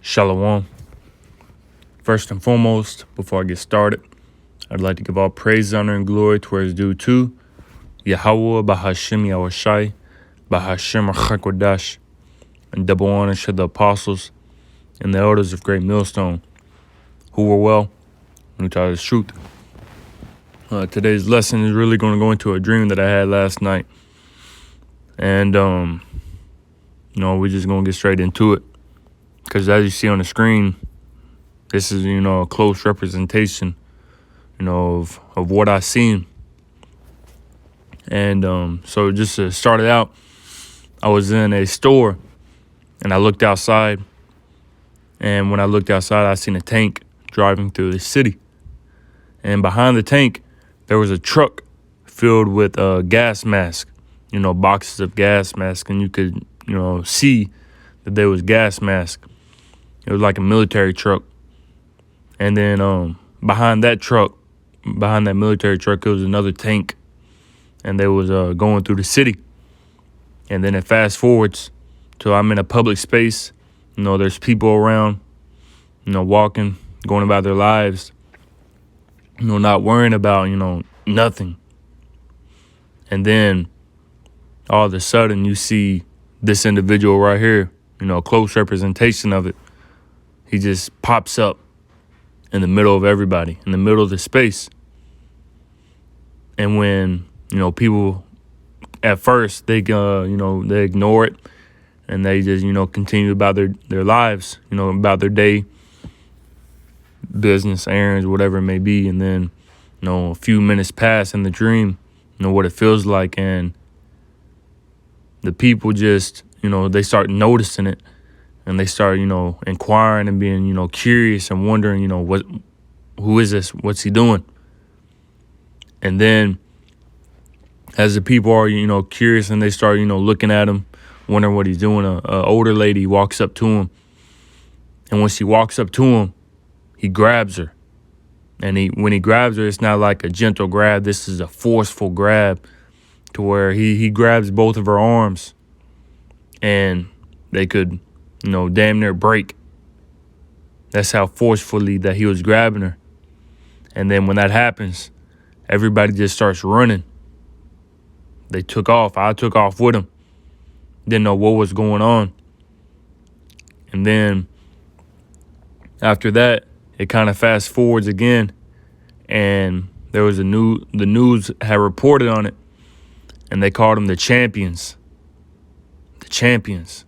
Shalom. First and foremost, before I get started, I'd like to give all praise, honor, and glory to where it's due to Yahweh, Bahashim Yahushai, Bahashim Achakodash, and double honor to the apostles and the elders of Great Millstone, who were well and who taught us truth. Today's lesson is really going to go into a dream that I had last night. And, we're just going to get straight into it. Because as you see on the screen, this is, a close representation, of what I seen. And so just to start it out, I was in a store and I looked outside. And when I looked outside, I seen a tank driving through the city. And behind the tank, there was a truck filled with gas masks, boxes of gas masks. And you could, see that there was gas masks. It was like a military truck. And then behind that military truck, it was another tank. And they was going through the city. And then it fast forwards till I'm in a public space. There's people around, walking, going about their lives, not worrying about, nothing. And then all of a sudden you see this individual right here, a close representation of it. He just pops up in the middle of everybody, in the middle of the space. And when, people at first, they ignore it and they just, continue about their lives, about their day, business, errands, whatever it may be. And then, a few minutes pass in the dream, what it feels like. And the people just, they start noticing it. And they start, inquiring and being, curious and wondering, who is this? What's he doing? And then as the people are, curious and they start, looking at him, wondering what he's doing, a older lady walks up to him. And when she walks up to him, he grabs her. And when he grabs her, it's not like a gentle grab. This is a forceful grab to where he grabs both of her arms and they could, damn near break. That's how forcefully that he was grabbing her. And then when that happens, everybody just starts running. They took off. I took off with them. Didn't know what was going on. And then after that, it kind of fast forwards again. And there was the news had reported on it. And they called them the champions. The champions.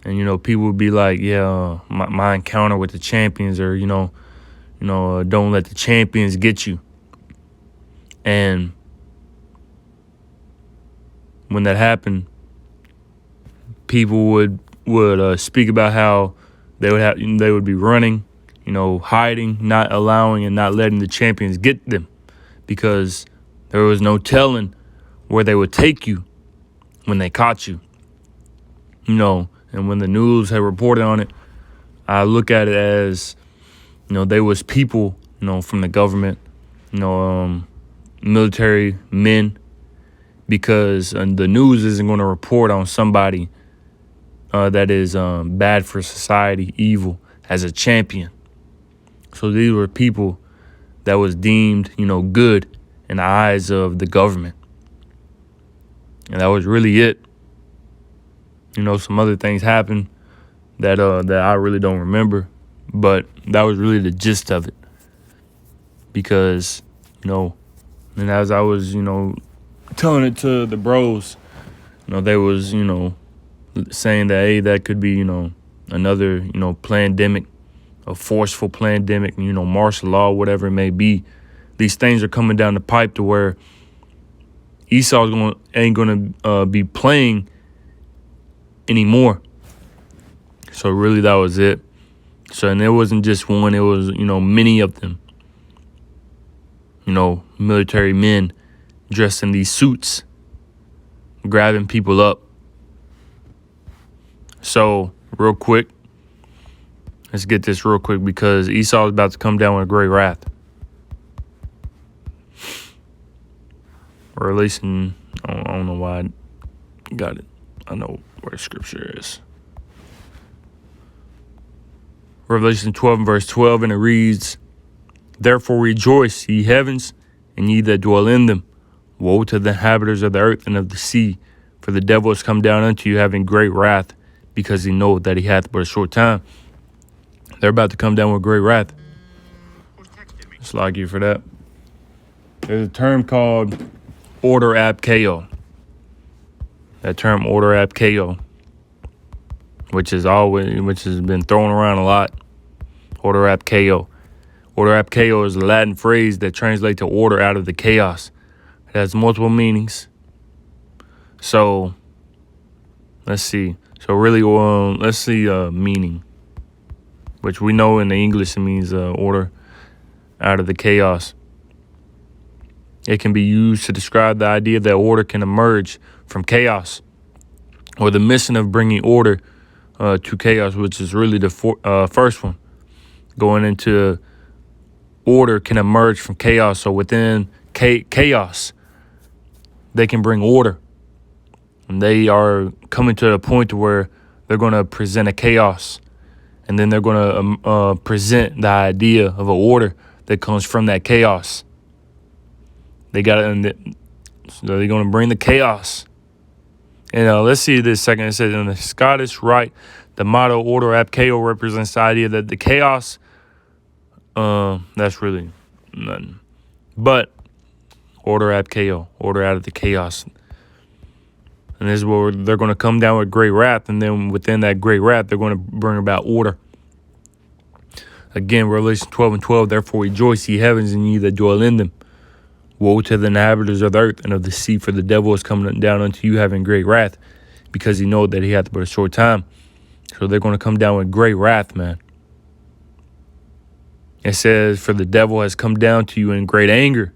And, people would be like, yeah, my encounter with the champions, or, don't let the champions get you. And when that happened, people would speak about how they would be running, hiding, not allowing and not letting the champions get them, because there was no telling where they would take you when they caught you, And when the news had reported on it, I look at it as, there was people, from the government, military men, because the news isn't going to report on somebody that is bad for society, evil, as a champion. So these were people that was deemed, good in the eyes of the government. And that was really it. Some other things happened that I really don't remember, but that was really the gist of it. Because, and as I was, telling it to the bros, they was, saying that, hey, that could be, another, pandemic, a forceful pandemic, martial law, whatever it may be. These things are coming down the pipe to where Esau ain't going to be playing anymore. So really that was it. So, and there wasn't just one, it was, many of them, military men dressed in these suits, grabbing people up. So real quick, let's get this real quick, because Esau is about to come down with a great wrath. Or at least I don't know why I got it. I know where the scripture is. Revelation 12 and verse 12, and it reads, "Therefore rejoice, ye heavens, and ye that dwell in them. Woe to the inhabitants of the earth and of the sea, for the devil is come down unto you having great wrath, because he knoweth that he hath but a short time." They're about to come down with great wrath. Slag you for that. There's a term called order ab chaos. That term order ab chaos, which has been thrown around a lot. Order ab chaos. Order ab chaos is a Latin phrase that translates to order out of the chaos. It has multiple meanings. So let's see. Let's see meaning, which we know in the English it means order out of the chaos. It can be used to describe the idea that order can emerge from chaos, or the mission of bringing order to chaos, which is really the first one. Going into order can emerge from chaos. So within chaos, they can bring order. And they are coming to a point where they're going to present a chaos. And then they're going to present the idea of an order that comes from that chaos. They're going to bring the chaos. And let's see this second. It says in the Scottish Rite, the motto order ab chaos represents the idea that the chaos, that's really nothing. But order ab chaos, order out of the chaos. And this is where they're going to come down with great wrath. And then within that great wrath, they're going to bring about order. Again, Revelation 12 and 12, "Therefore rejoice, ye heavens, and ye that dwell in them. Woe to the inhabitants of the earth and of the sea, for the devil is coming down unto you having great wrath, because he knoweth that he hath but a short time." So they're going to come down with great wrath, man. It says, "For the devil has come down to you in great anger,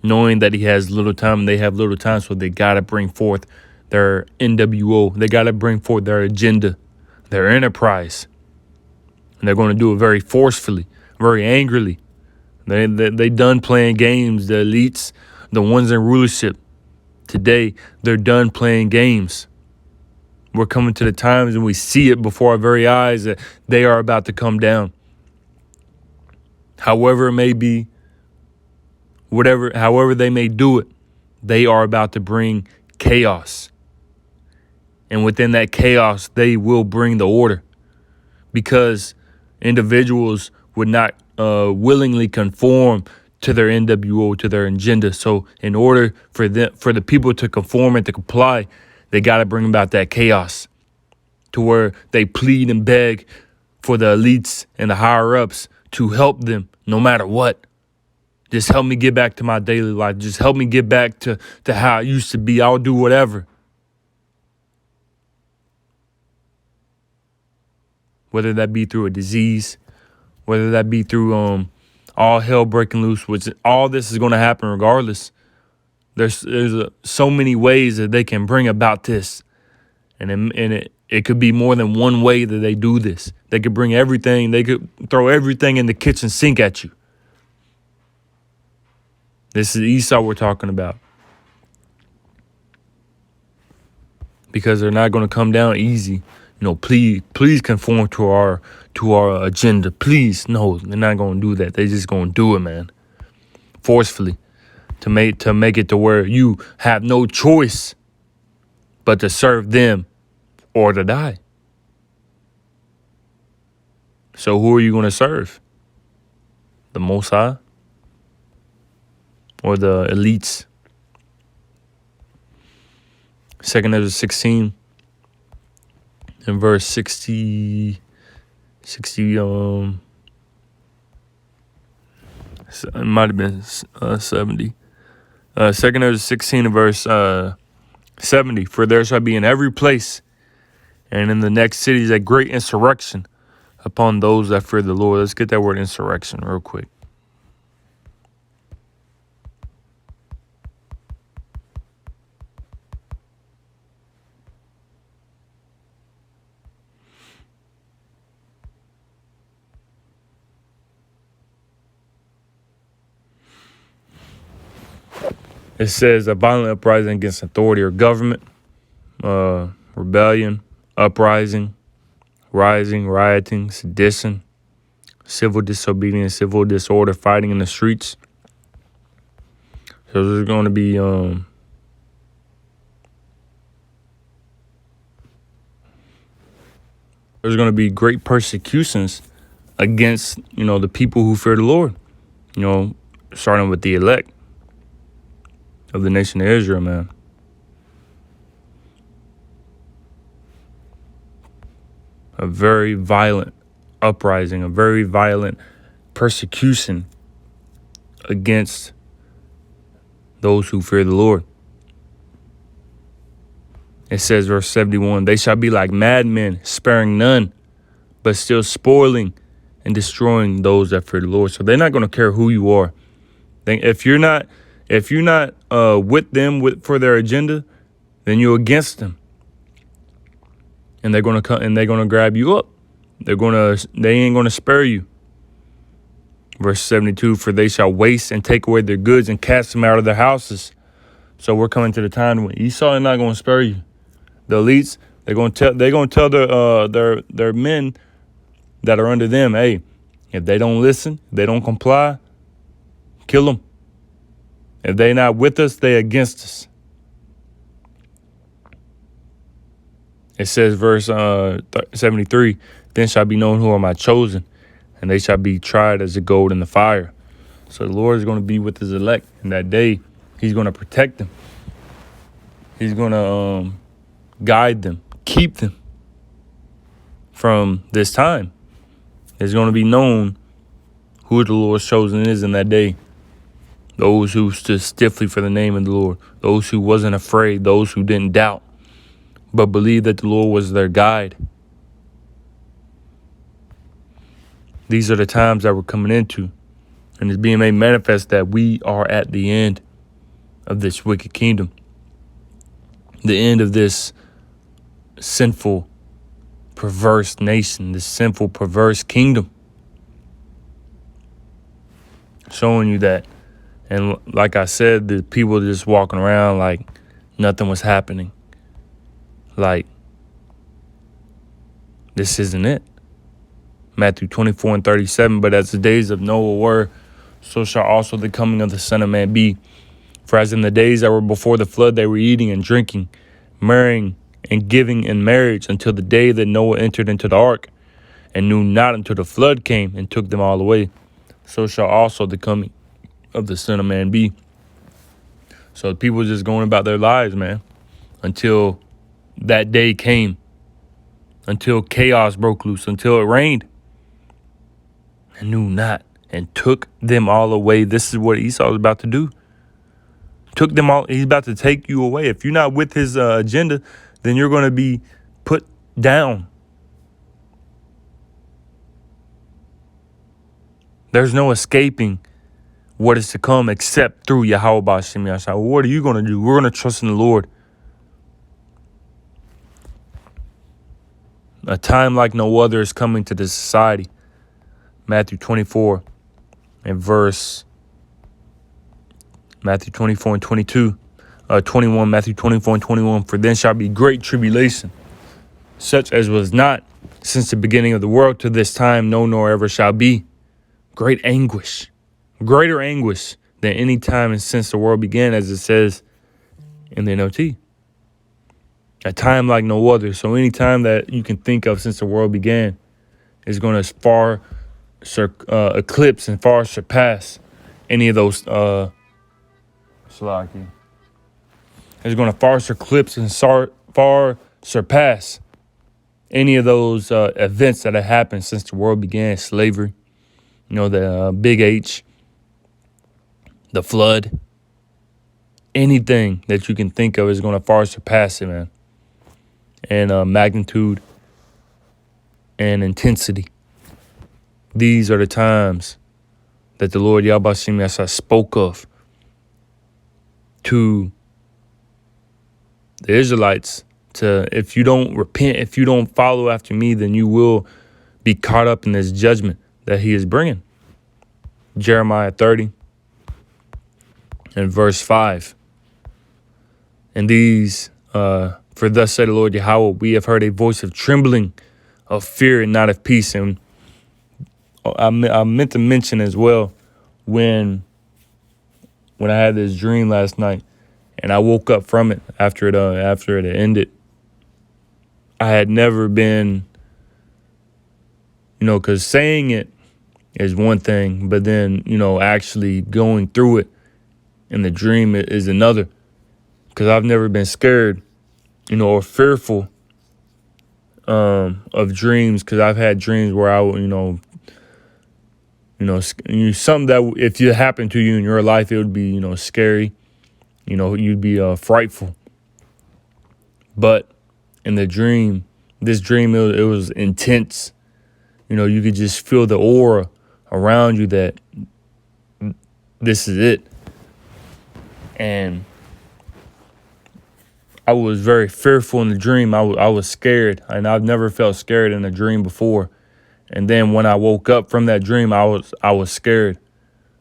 knowing that he has little time and they have little time." So they got to bring forth their NWO. They got to bring forth their agenda, their enterprise. And they're going to do it very forcefully, very angrily. They done playing games. The elites, the ones in rulership today, they're done playing games. We're coming to the times and we see it before our very eyes that they are about to come down. However it may be, however they may do it, they are about to bring chaos. And within that chaos, they will bring the order, because individuals would not willingly conform to their NWO, to their agenda. So in order for the people to conform and to comply, they got to bring about that chaos, to where they plead and beg for the elites and the higher ups to help them no matter what. Just help me get back to my daily life. Just help me get back to how I used to be. I'll do whatever. Whether that be through a disease, whether that be through all hell breaking loose, which all this is going to happen regardless. There's so many ways that they can bring about this. And it could be more than one way that they do this. They could bring everything. They could throw everything in the kitchen sink at you. This is Esau we're talking about. Because they're not going to come down easy. Please conform to our agenda. Please, no, they're not going to do that. They're just going to do it, man. Forcefully, to make it to where you have no choice but to serve them or to die. So who are you going to serve? The Most High or the elites? 2 Ezra 16 and verse 60, it might have been 70. 2 Ezra 16 and verse 70. "For there shall be in every place and in the next cities a great insurrection upon those that fear the Lord." Let's get that word insurrection real quick. It says a violent uprising against authority or government, rebellion, uprising, rising, rioting, sedition, civil disobedience, civil disorder, fighting in the streets. So there's going to be great persecutions against, the people who fear the Lord, starting with the elect of the nation of Israel, man. A very violent uprising, a very violent persecution against those who fear the Lord. It says, verse 71, they shall be like madmen, sparing none, but still spoiling and destroying those that fear the Lord. So they're not going to care who you are. If you're not with them for their agenda, then you're against them. And they're going to come and they're going to grab you up. They ain't going to spare you. Verse 72, for they shall waste and take away their goods and cast them out of their houses. So we're coming to the time when Esau is not going to spare you. The elites, they're going to tell their men that are under them, hey, if they don't listen, if they don't comply, kill them. If they're not with us, they're against us. It says, verse 73, then shall be known who are my chosen, and they shall be tried as the gold in the fire. So the Lord is going to be with his elect in that day. He's going to protect them. He's going to guide them, keep them from this time. It's going to be known who the Lord's chosen is in that day. Those who stood stiffly for the name of the Lord. Those who wasn't afraid. Those who didn't doubt, but believed that the Lord was their guide. These are the times that we're coming into. And it's being made manifest that we are at the end of this wicked kingdom. The end of this sinful, perverse nation, this sinful, perverse kingdom. Showing you that. And like I said, the people just walking around like nothing was happening. Like, this isn't it. Matthew 24 and 37, but as the days of Noah were, so shall also the coming of the Son of Man be. For as in the days that were before the flood, they were eating and drinking, marrying and giving in marriage until the day that Noah entered into the ark, and knew not until the flood came and took them all away. So shall also the coming of the Son of Man be. So people just going about their lives, man, until that day came, until chaos broke loose, until it rained, and knew not, and took them all away. This is what Esau is about to do. Took them all. He's about to take you away. If you're not with his agenda, then you're going to be put down. There's no escaping what is to come except through Yahweh B'Shem Yashai. What are you going to do? We're going to trust in the Lord. A time like no other is coming to this society. Matthew 24 and Matthew 24 and 21, Matthew 24 and 21. For then shall be great tribulation, such as was not since the beginning of the world to this time, no, nor ever shall be. Great anguish, greater anguish than any time since the world began, as it says in the NLT. A time like no other. So any time that you can think of since the world began is going to far eclipse and far surpass any of those. It's going to far eclipse and far surpass any of those events that have happened since the world began. Slavery, the Big H, the flood. Anything that you can think of is going to far surpass it, man. And magnitude and intensity. These are the times that the Lord Yahweh B'Shem Yashai spoke of to the Israelites. If you don't repent, if you don't follow after me, then you will be caught up in this judgment that he is bringing. Jeremiah 30 and verse 5. And these, for thus said the Lord Yahweh, we have heard a voice of trembling, of fear and not of peace. And I meant to mention as well when I had this dream last night and I woke up from it after it ended. I had never been, because saying it is one thing, but then, actually going through it in the dream is another. Because I've never been scared, or fearful of dreams. Because I've had dreams where something that if it happened to you in your life, it would be, scary. You'd be frightful. But in this dream, it was intense. You could just feel the aura around you that this is it. And I was very fearful in the dream. I was scared, and I've never felt scared in a dream before. And then when I woke up from that dream, I was scared.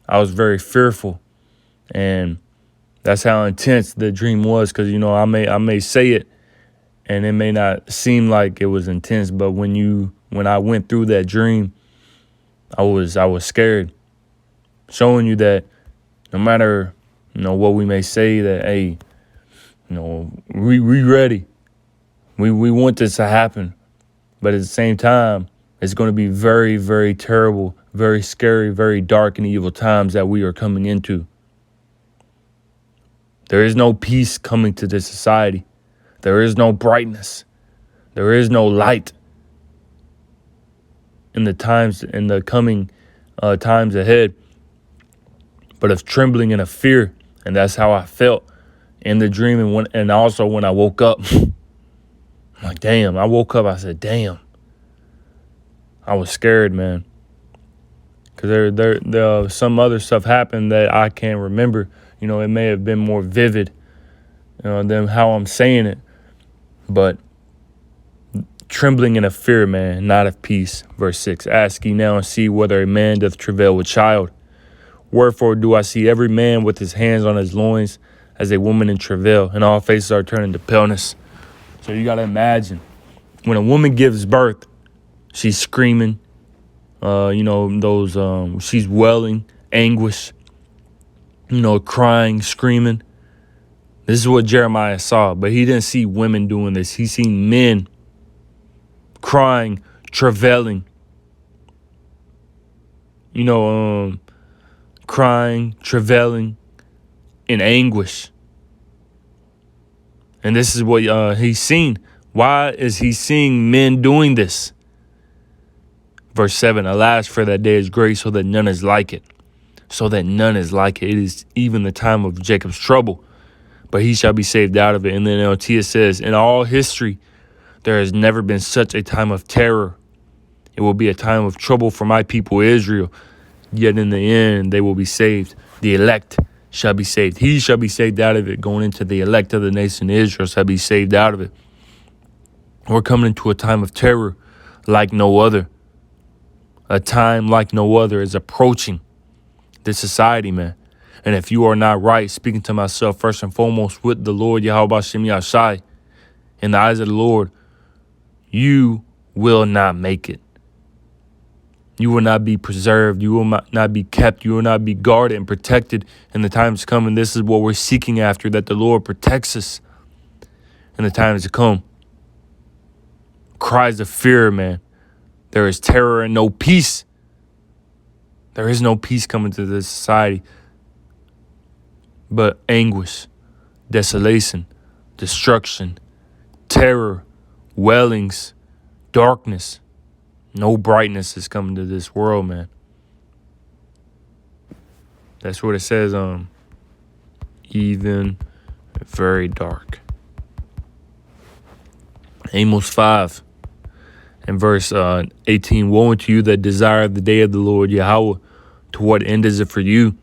I was very fearful, and that's how intense the dream was. Because I may say it, and it may not seem like it was intense, but when I went through that dream, I was scared, showing you that no matter what we may say, that hey, we ready, we want this to happen, but at the same time, it's going to be very, very terrible, very scary, very dark and evil times that we are coming into. There is no peace coming to this society. There is no brightness. There is no light in the coming times ahead, but of trembling and of fear. And that's how I felt in the dream. And also when I woke up, I'm like, damn, I woke up. I said, damn, I was scared, man. Because there some other stuff happened that I can't remember. It may have been more vivid, than how I'm saying it. But trembling and of fear, man, not of peace. Verse 6, ask ye now and see whether a man doth travail with child. Wherefore do I see every man with his hands on his loins as a woman in travail, and all faces are turning to paleness. So you got to imagine, when a woman gives birth, she's screaming, she's wailing, anguish, crying, screaming. This is what Jeremiah saw, but he didn't see women doing this. He seen men crying, travailing, crying, travailing in anguish. And this is what he's seen. Why is he seeing men doing this? Verse 7, alas, for that day is great, so that none is like it. So that none is like it. It is even the time of Jacob's trouble, but he shall be saved out of it. And then NLT, it says, in all history, there has never been such a time of terror. It will be a time of trouble for my people Israel. Yet in the end, they will be saved. The elect shall be saved. He shall be saved out of it. Going into the elect of the nation Israel shall be saved out of it. We're coming into a time of terror like no other. A time like no other is approaching this society, man. And if you are not right, speaking to myself first and foremost with the Lord, Yahweh Shem Yashai, in the eyes of the Lord, you will not make it. You will not be preserved. You will not be kept. You will not be guarded and protected in the times to come. And this is what we're seeking after, that the Lord protects us in the times to come. Cries of fear, man. There is terror and no peace. There is no peace coming to this society, but anguish, desolation, destruction, terror, wailings, darkness. No brightness is coming to this world, man. That's what it says, even very dark. Amos 5 and verse 18, woe unto you that desire the day of the Lord Yahweh. To what end is it for you?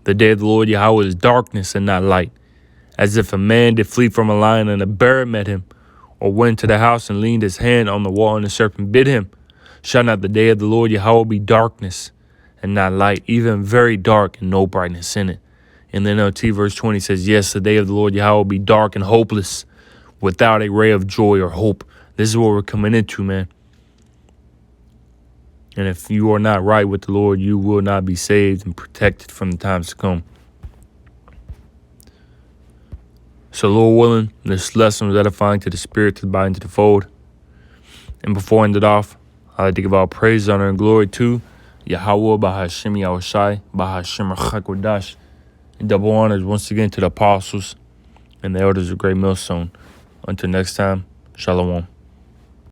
The day of the Lord Yahweh is darkness and not light. As if a man did flee from a lion and a bear met him, or went to the house and leaned his hand on the wall and the serpent bit him. Shall not the day of the Lord Yahweh be darkness and not light, even very dark and no brightness in it? And then NLT verse 20 says, yes, the day of the Lord Yahweh will be dark and hopeless, without a ray of joy or hope. This is what we're coming into, man. And if you are not right with the Lord, you will not be saved and protected from the times to come. So, Lord willing, this lesson was edifying to the spirit, to the body, and to the fold. And before I end it off, I'd like to give all praise, honor, and glory to Yahweh, Bahashim Yahushai, Bahashim Chakodash. And double honors once again to the apostles and the elders of Great Millstone. Until next time, Shalom.